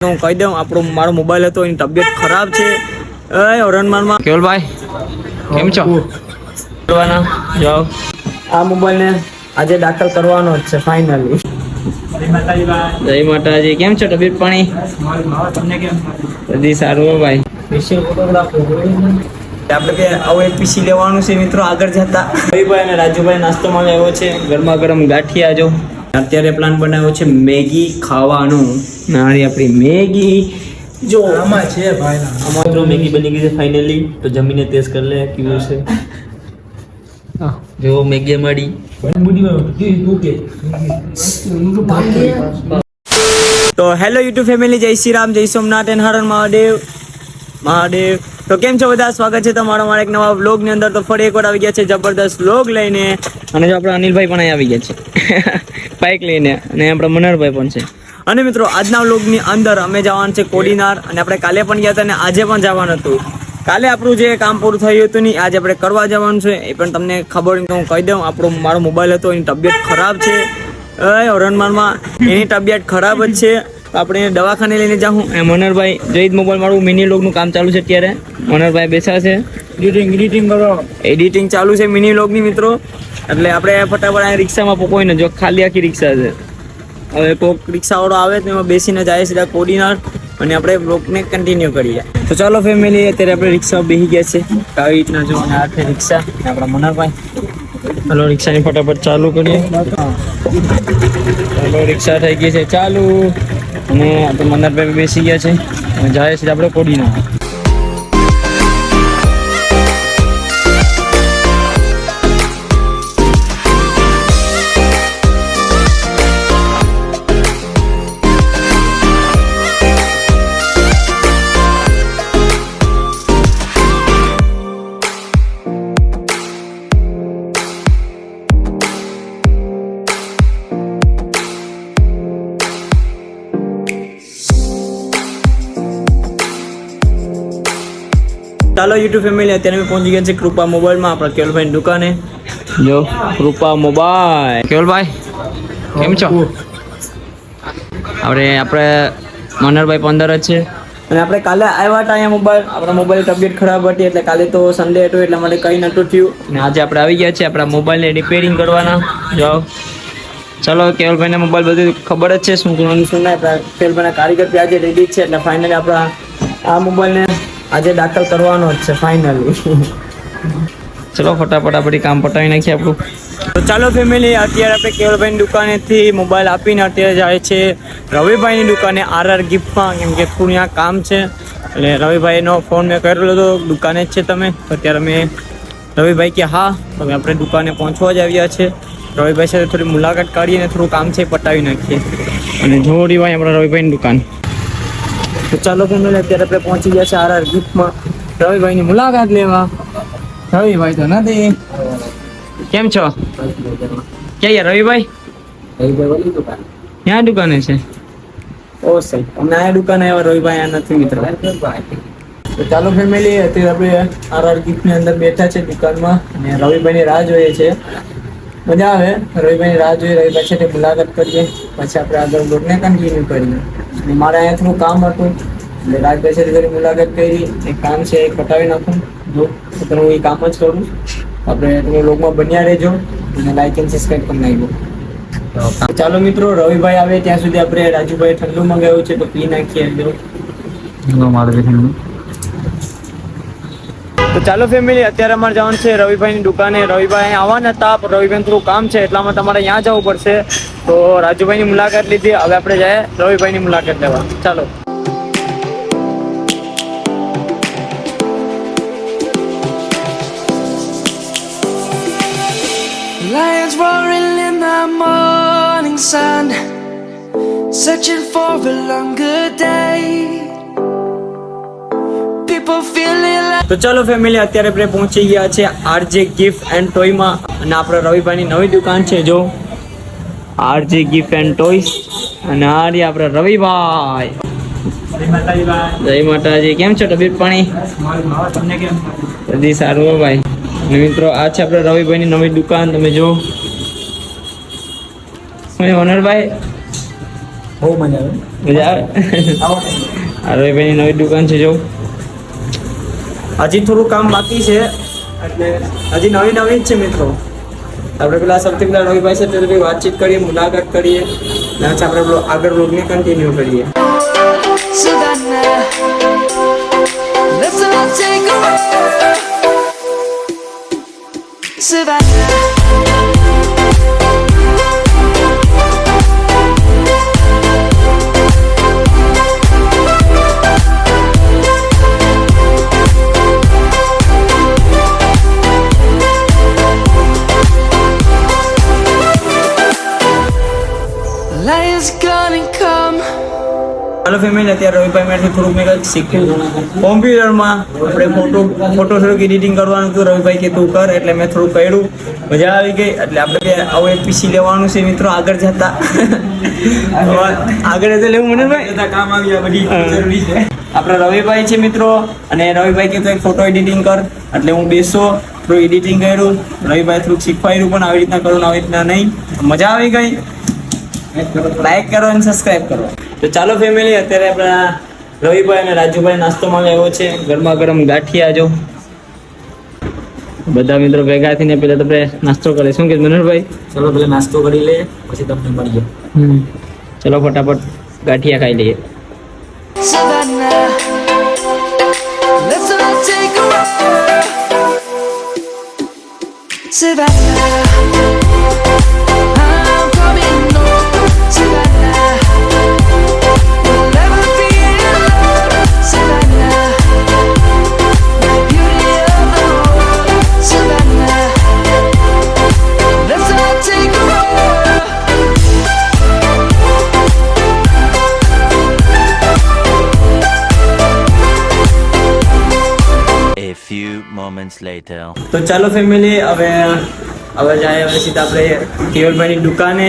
હું કહી દઉં આપણો મારો મોબાઈલ હતો એની તબિયત ખરાબ છે ઓરણમાનમાં કેવલભાઈ કેમ છો કરવાના જાઓ આ મોબાઈલને આજે દાખલ કરવાનો જ છે ફાઇનલી જય માતાજી કેમ છો તબિયત પાણી બધી સારું હો ભાઈ આપણે કે આવું એક પીસી લેવાનું છે મિત્રો આગળ જતા ભાઈ અને રાજુભાઈ નાસ્તો માં આવ્યો છે ગરમા ગરમ ગાંઠિયા જો અત્યારે પ્લાન બનાવ્યો છે મેગી ખાવાનો નારી આપણી મેગી જો આમાં છે ભાઈ આમાં મિત્રો મેગી બની ગઈ છે ફાઇનલી તો જમીને ટેસ્ટ કરી લે કેવું છે જો મેગી મળી તો હેલો યુટ્યુબ ફેમિલી જય શ્રી રામ જય સોમનાથ એન્ડ હર હર મહાદેવ મહાદેવ તો કેમ છો બધા સ્વાગત છે તમારો મારા એક નવા વ્લોગ ની અંદર તો ફરી એકવાર આવી ગયા છે જબરદસ્ત વ્લોગ લઈને અને જો આપણા અનિલભાઈ પણ અહીં આવી ગયા છે બાઇક લઈને અને આપણા મનહરભાઈ પણ છે અને મિત્રો આજના વ્લોગની અંદર અમે જવાનું છે કોડીનાર અને આપણે કાલે પણ ગયા હતા અને આજે પણ જવાનું હતું કાલે આપણું જે કામ પૂરું થયું હતું નહીં આજે આપણે કરવા જવાનું છે એ પણ તમને ખબર હોય તો હું કહી દઉં આપણો મારો મોબાઈલ હતો એની તબિયત ખરાબ છે ઓરણમાનમાં એની તબિયત ખરાબ જ છે તો આપણે દવાખાને લઈને જાઉં મનહરભાઈ જઈદ મોબાઈલ મારું મિની વ્લોગનું કામ ચાલુ છે અત્યારે મનહરભાઈ બેસા છે એડિટિંગ ચાલુ છે મિની વ્લોગની મિત્રો એટલે આપણે ફટાફટ આ રિક્ષામાં પકોઈને જો ખાલી આખી રિક્ષા છે હવે કોઈક રિક્ષાવાળો આવે તો એમાં બેસીને જાય સીધા કોડીનાર અને આપણે બ્લોગને કન્ટિન્યુ કરીએ તો ચાલો ફેમિલી અત્યારે આપણે રિક્ષા બેસી ગયા છે આવી રીતના જો આ છે રિક્ષા આપણા મનહરભાઈ ચાલો રિક્ષાની ફટાફટ ચાલુ કરીએ ચાલો રિક્ષા થઈ ગઈ છે ચાલુ અને આપણે મનહરભાઈ બેસી ગયા છે અને જાય છે આપણે કોડીનાર ચાલો યુટ્યુબ ફેમિલી અત્યારે અમે પહોંચી ગયા છે કૃપા મોબાઈલમાં આપણા કેવલભાઈની દુકાને જો કૃપા મોબાઈલ કેવલભાઈ કેમ છો આપણે મનહરભાઈ 15 જ છે અને આપણે કાલે આવ્યા હતા અહીંયા આપણા મોબાઈલ તબિયત ખરાબ હતી એટલે કાલે તો સન્ડે હતો એટલા માટે કંઈ નહોતું થયું અને આજે આપણે આવી ગયા છે આપણા મોબાઈલને રિપેરિંગ કરવાના જાઓ ચાલો કેવલભાઈને મોબાઈલ બધું ખબર જ છે શું કરવાનું શું ના આપણા કેવલભાઈના કારીગર બી આજે રેડી જ છે એટલે ફાઇનલી આપણા આ મોબાઈલને આજે દાખલ કરવાનો જ છે ફાઇનલી ચલો ફટાફટ આપણે કામ પટાવી નાખીએ આપણું તો ચાલો ફેમિલી અત્યારે આપણે કેવલભાઈની દુકાનેથી મોબાઈલ આપીને અત્યારે જાય છે રવિભાઈની દુકાને RR ગિફ્ટમાં કેમ કે થોડું ત્યાં કામ છે એટલે રવિભાઈનો ફોન મેં કરેલો હતો દુકાને જ છે તમે તો અત્યારે મેં રવિભાઈ કે હા તો આપણે દુકાને પહોંચવા જ આવ્યા છે રવિભાઈ સાથે થોડી મુલાકાત કાઢીએ અને થોડું કામ છે પટાવી નાખીએ અને જોડી ભાઈ આપણા રવિભાઈની દુકાન તો ચાલો ફેમિલી અત્યારે આપણે પહોંચી ગયા છે RR ગિફ્ટમાં રવિભાઈની મુલાકાત લેવા રવિભાઈ તો નથી કેમ છો ક્યાં રવિભાઈ ક્યાં દુકાને છે ઓ સહી અમને આ દુકાને આવ્યા રવિભાઈ આ નથી મિત્રો તો ચાલો ફેમિલી અત્યારે આપણે RR ગિફ્ટની અંદર બેઠા છે દુકાનમાં અને રવિભાઈની રાહ જોઈએ છે મજા આવે રવિભાઈની રાહ જોઈએ રવિભાઈ છે તે મુલાકાત કરીએ પછી આપણે આગળ બ્લોગને કન્ટિન્યુ કરીએ મારે અહીંયા થોડું કામ હતું એટલે રાજભાઈ સાથે થોડી મુલાકાત કરી એક કામ છે એ પટાવી નાખું જો તો હું એ કામ જ કરું આપણે તમે લોગમાં બન્યા રહેજો અને લાઈક એન્ડ સબસ્ક્રાઈબ કરી નાખજો ચાલો મિત્રો રવિભાઈ આવે ત્યાં સુધી આપણે રાજુભાઈ ઠંડુ મંગાવ્યું છે તો પી નાખીએ તો ચાલો ફેમિલી અત્યારે અમારે જવાનું છે રવિભાઈની દુકાને રવિભાઈ આવવાના હતા પણ રવિભાઈ થોડું કામ છે એટલામાં તમારે અહીંયા જવું પડશે તો રાજુભાઈની મુલાકાત લીધી હવે આપણે જાય રવિભાઈની મુલાકાત લેવા ચાલો Lions roaring in the morning sun, searching for a longer day. People feeling like તો ચાલો ફેમિલી અત્યારે આપણે પહોંચી ગયા છે RJ ગિફ્ટ એન્ડ ટોયમાં અને આપણે રવિભાઈની નવી દુકાન છે જો RJ ગિફ્ટ એન્ડ ટોયસ અને આ રહ્યા આપણે રવિભાઈ જય માતાજી કેમ છો તબિયત પાણી બધી સારું હો ભાઈ અને મિત્રો આ છે આપણે રવિભાઈની નવી દુકાન તમે જો ઓનરભાઈ બહુ મજા આવે મજા આવે આ રવિભાઈની નવી દુકાન છે જો હજી થોડું કામ બાકી છે એટલે હજી નવી જ છે મિત્રો આપણે પેલા સૌથી પેલા રવિભાઈ છે તે વાતચીત કરીએ મુલાકાત કરીએ અને આપણે આગળ બ્લોગને કન્ટિન્યુ કરીએ Savannah, let's all take a walk. Savannah. Lion's gonna come. Hello family અત્યારે રવિભાઈ મેળથી થોડુંક મેં કંઈક શીખ્યું કોમ્પ્યુટરમાં આપણે ફોટો થોડુંક એડિટિંગ કરવાનું હતું રવિભાઈ કે તું કર એટલે મેં થોડું કર્યું મજા આવી ગઈ એટલે આપણે આવું એક પીસી લેવાનું છે મિત્રો આગળ જતા આગળ જતા લેવું મને ભાઈ કામ આવી આ બધી જરૂરી છે આપણા રવિભાઈ છે મિત્રો અને રવિભાઈ કે તો એક ફોટો એડિટિંગ કર એટલે હું બેસો થોડું એડિટિંગ કર્યું રવિભાઈ થોડુંક શીખવાડ્યું પણ આવી રીતના કરું આવી રીતના નહીં મજા આવી ગઈ લાઈક કરો અને સબસ્ક્રાઇબ કરો તો ચાલો ફેમિલી અત્યારે આપણા રવિભાઈ અને રાજુભાઈ નાસ્તો માંગાવ્યો છે ગરમા ગરમ ગાંઠિયા જો બધા મિત્રો ભેગા થઈને પેલા આપણે નાસ્તો કરીએ શું કે મનોહરભાઈ ચલો પેલા નાસ્તો કરી લે પછી તમને મળીએ ચલો ફટાફટ ગાંઠિયા ખાઈ લઈએ Savannah, let's all take a walk. Savannah, I'm coming home. Savannah, we'll never be alone. Savannah, the beauty of the world. Savannah, let's all take a walk. A few moments later. તો ચાલો family હવે જાય હવે સીધા આપણે કેવલભાઈની દુકાને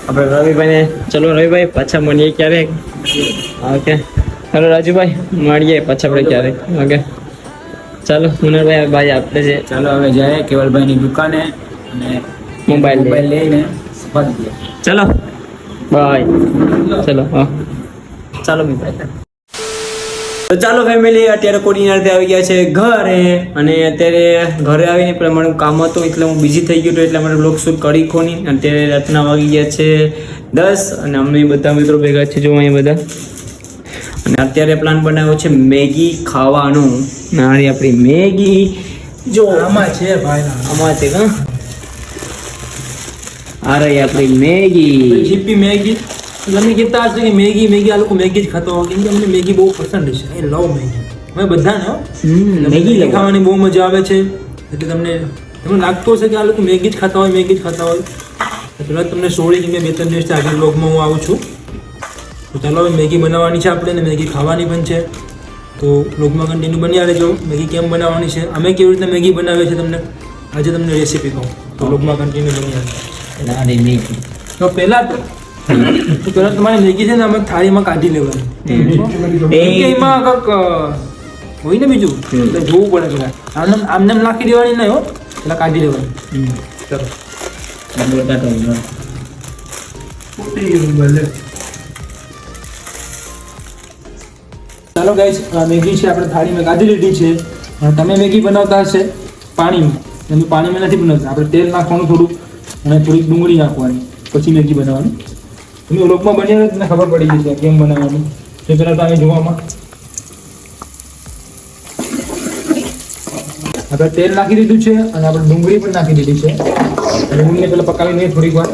આપણે રવિભાઈને ચલો રવિભાઈ પાછા મળીએ ક્યારેક ઓકે ચાલો રાજુભાઈ મળીએ પાછા આપણે ક્યારેક ઓકે ચાલો મુનરભાઈ ભાઈ આપણે છે ચાલો હવે જાય કેવલભાઈની દુકાને અને મોબાઈલ લઈને સપાટી દઈએ. ચલો બાય ચલો હા ચાલો મિત્ર તો ચાલો ફેમિલી અત્યારે કોડીનાર આવી ગયા છે ઘરે અને અત્યારે ઘરે આવીને પેલા મારું કામ હતું એટલે હું બિઝી થઈ ગયો હતો એટલે મારે બ્લોગ શૂટ કરી કોની અત્યારે રાતના વાગી ગયા છે 10 અને અમે બધા મિત્રો ભેગા છે જો અહીંયા બધા અને અત્યારે પ્લાન બનાવ્યો છે મેગી ખાવાનો નારી આપણી મેગી જો આમાં છે ભાઈ આમાં છે હા આ રહી આપણી મેગી જીપી મેગી તમે કહેતા હશે કે મેગી આ લોકો મેગી જ ખાતા હોય કેમ કે અમને મેગી બહુ પસંદ છે આઈ લવ મેગી અમે બધાને મેગી ખાવાની બહુ મજા આવે છે એટલે તમને લાગતું હશે કે આ લોકો મેગી જ ખાતા હોય એટલે તમને સોળી કે 2-3 દિવસથી આગળ બ્લોગમાં હું આવું છું તો ચાલો હવે મેગી બનાવવાની છે આપણે ને મેગી ખાવાની પણ છે તો બ્લોગમાં કન્ટિન્યુ બન્યા રહેજો મેગી કેમ બનાવવાની છે અમે કેવી રીતે મેગી બનાવીએ છીએ તમને આજે તમને રેસીપી કહું તો બ્લોગમાં કન્ટિન્યુ બન્યા રહેજો તો પહેલાં તમારે મેગી છે ને અમે થાળીમાં કાઢી લેવાની કેમ કે એમાં કંઈક હોય ને બીજું એટલે જોવું પડે પેલા આમને નાખી દેવાની નહીં હો પેલા કાઢી લેવાની ચાલો ગાઈસ મેગી છે આપણે થાળીમાં કાઢી લીધી છે અને તમે મેગી બનાવતા હશે પાણીમાં તમે પાણીમાં નથી બનાવતા આપણે તેલ નાખવાનું થોડું અને થોડીક ડુંગળી નાખવાની પછી મેગી બનાવવાની તમે લોકમાં બન્યા તમને ખબર પડી જશે કેમ બનાવવાનું તે પહેલાં તો અહીં જોવામાં આપણે તેલ નાખી દીધું છે અને આપણે ડુંગળી પણ નાખી દીધી છે ડુંગળીને પહેલાં પકાવી લઈએ થોડીક વાર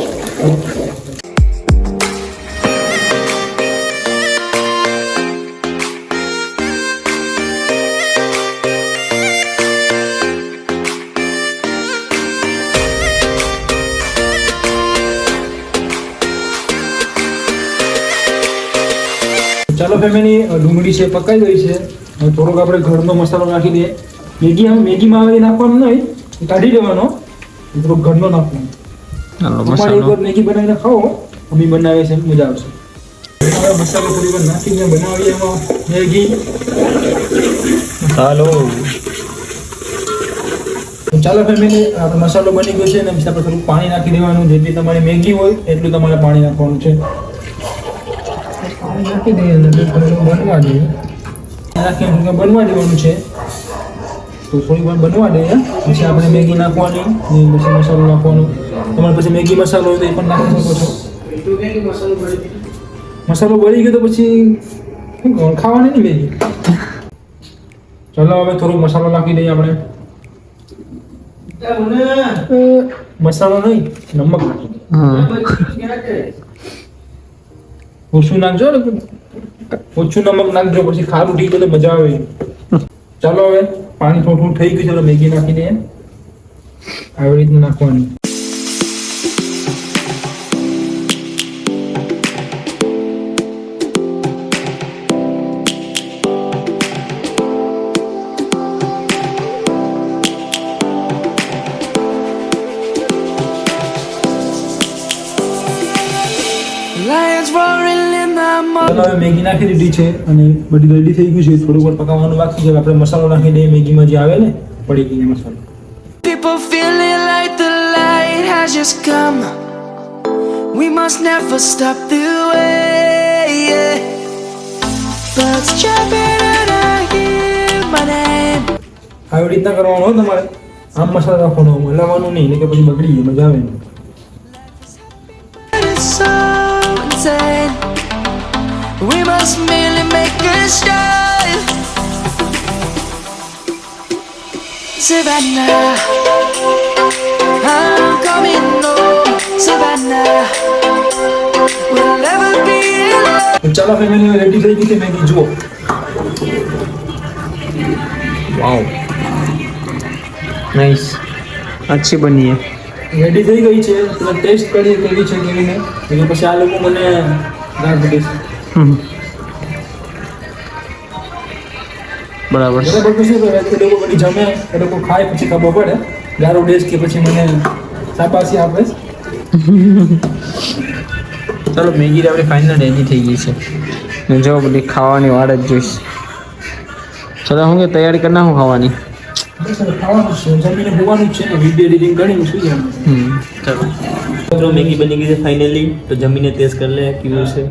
ચાલો ફેમિલી ડુંગળી છે પકાઈ ગઈ છે અને થોડોક આપણે ઘરનો મસાલો નાખી દઈએ મેગીમાં આવે એ નાખવાનું નહીં એ કાઢી દેવાનો થોડોક ઘરનો નાખવાનો તમારે એકવાર મેગી બનાવીને ખાઓ મમ્મી બનાવે છે મજા આવશે હવે મસાલો થોડી વાર નાખીને બનાવીએ એમાં મેગી ચાલો ચાલો ફેમિલી આપણો મસાલો બની ગયો છે ને આપણે થોડું પાણી નાખી દેવાનું જેટલી તમારી મેગી હોય એટલું તમારે પાણી નાખવાનું છે પાણી નાખી દઈએ અને થોડું બનવા દઈએ નાખીને થોડું બનવા દેવાનું છે તો થોડી વાર બનવા દઈએ પછી આપણે મેગી નાખવાની ને પછી મસાલો નાખવાનો તમારે પછી મેગી મસાલો હોય તો એ પણ નાખી શકો છો મસાલો બળી ગયો તો પછી શું કરવાનું? ખાવાની નહીં મેગી. ચાલો હવે થોડો મસાલો નાખી દઈએ આપણે મસાલો નહીં નમક નાખી દઈએ હા ઓછું નાખજો ને ઓછું નમક નાખજો પછી ખારું ઠીક હોય તો મજા આવે ચાલો હવે પાણી થોડું થઈ ગયું ચાલો મેગી નાખી દઈએ આવી રીતના નાખવાની Lions roaring in the morning. ચાલો હવે મેગી નાખી દીધી છે અને બધી રેડી થઈ ગયું છે થોડુંક વાર પકાવવાનું બાકી છે હવે આપણે મસાલો નાખી દઈએ મેગીમાં જે આવે ને પડી ગઈ મસાલો People feeling like the light has just come. We must never stop the way. Yeah. Birds jumping and I hear my name. આવી રીતના કરવાનું હોય તમારે આમ મસાલો નાખવાનો હલાવવાનું નહીં એટલે કે પછી બગડી જાય મજા આવે નહીં. It's so insane. We must merely make a start. Savannah, I'm coming home. Savannah, we'll never be alone. તો ચાલો ફેમિલી રેડી થઈ ગઈ છે મેગી જુઓ वाओ नाइस अच्छी बनी है રેડી થઈ ગઈ છે તો ટેસ્ટ કરીએ કેવી છે કેવી નહીં એટલે પછી આ લોકો મને ગાળ દેશે बराबर બરાબર તો શું કરે એ લોકો બધી જમે એ લોકો ખાય પછી ખબર પડે ગારો દેશ કે પછી મને શાબાશી આપે चलो मैगी तो अपनी फाइनल रेडी થઈ ગઈ છે ને જો બધી ખાવાની વાડ જ જોઈશ ચલો હું કે તૈયારી કરના હું ખાવાની બસ હવે ખાવાનું છે જમીને હોવાનું જ છે ને વિડીયો એડિટિંગ કરીને સુઈ જવાનું ચલો મિત્રો મેગી બની ગઈ છે ફાઇનલી તો જમીને ટેસ્ટ કરી લે કેવું છે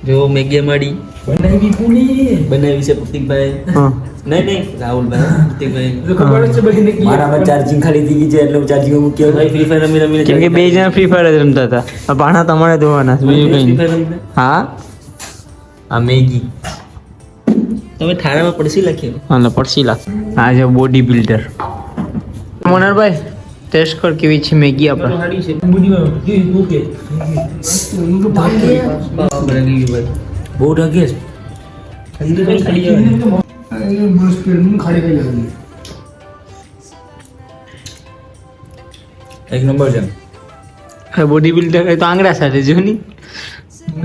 જો મેગી અમારી બનાવી પૂરી બનાવી છે પ્રતિકભાઈ હા નહીં રાહુલભાઈ પ્રતિકભાઈ તો ખબર જ છે બધી કે મારામાં ચાર્જિંગ ખાલી થઈ ગઈ છે એટલે હું ચાર્જિંગ મૂક્યો ભાઈ ફ્રી ફાયર રમી રમીને કેમ કે બે જણા ફ્રી ફાયર જ રમતા હતા આ ભાણા તમારે ધોવાના છે, બીજું ફ્રી કઈ ફાયર નહીં રમતા હા આ મેગી તમે થાળામાં પડસી લખ્યો હાલો પડસી લાગ આ જો બોડી બિલ્ડર મોનરભાઈ ટેસ્ટ કર કેવી છે મેગી આપણે સાડી છે બુજીમાં જી ઓકે બરાબર ભાઈ બહુ ઢગે છે ઠંડી તો ખાલી એક નંબર છે બોડી બિલ્ડર તો આંગળા સાથે જો ની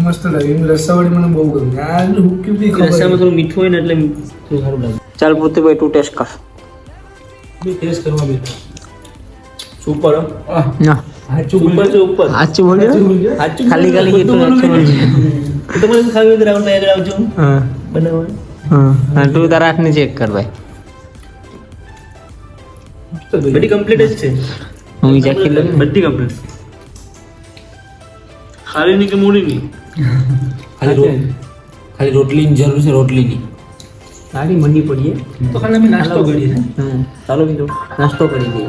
મસ્ત લાગે રસાવાળી મને બહુ ગમે આ હુક્કી બી રસામાં થોડું મીઠું હોય ને એટલે થોડું સારું લાગે ચાલ પૃથ્વીભાઈ તું ટેસ્ટ કર ટેસ્ટ કરવા બેઠો સુપર ના સાચું ઉપર છે ઉપર સાચું બોલ્યો સાચું ખાલી ખાલી કેટલું સાચું બોલ્યો તમારે શું ખાવી હોય તો રાહુલ ભાઈ આગળ આવજો હા બનાવવા હા તું તારા હાથને ચેક કર ભાઈ બધી કમ્પ્લીટ જ છે હું ચેક કરી લઉં ને. બધી કમ્પ્લીટ ખાલી ની કે મૂડી ની ખાલી રોટલીની જરૂર છે રોટલીની સારી મંડી પડીએ તો ખાલી અમે નાસ્તો કરીએ છીએ ચાલો મિત્રો નાસ્તો કરી દઈએ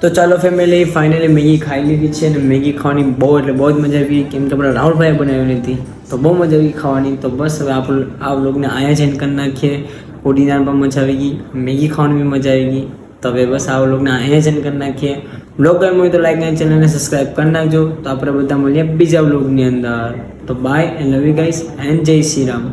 તો ચાલો ફેમિલી ફાઇનલી મેગી ખાઈ લીધી છે અને મેગી ખાવાની બહુ એટલે બહુ જ મજા આવી કેમ કે આપણા રાહુલભાઈએ બનાવેલી હતી તો બહુ મજા આવી ખાવાની તો બસ હવે આપણે આ વ્લોગને અહીંયા જ એન્ડ કરી નાખીએ ઓડિનાર પણ મજા આવી ગઈ મેગી ખાવાની બી મજા આવી ગઈ તો હવે બસ આ વ્લોગને અહીંયા જ એન્ડ કરી નાખીએ વ્લોગ ગમ્યો હોય તો લાઈક અને ચેનલને સબસ્ક્રાઈબ કરી નાખજો તો આપણે બધા મળીએ બીજા વ્લોગની અંદર તો bye and love you guys and જય શ્રી રામ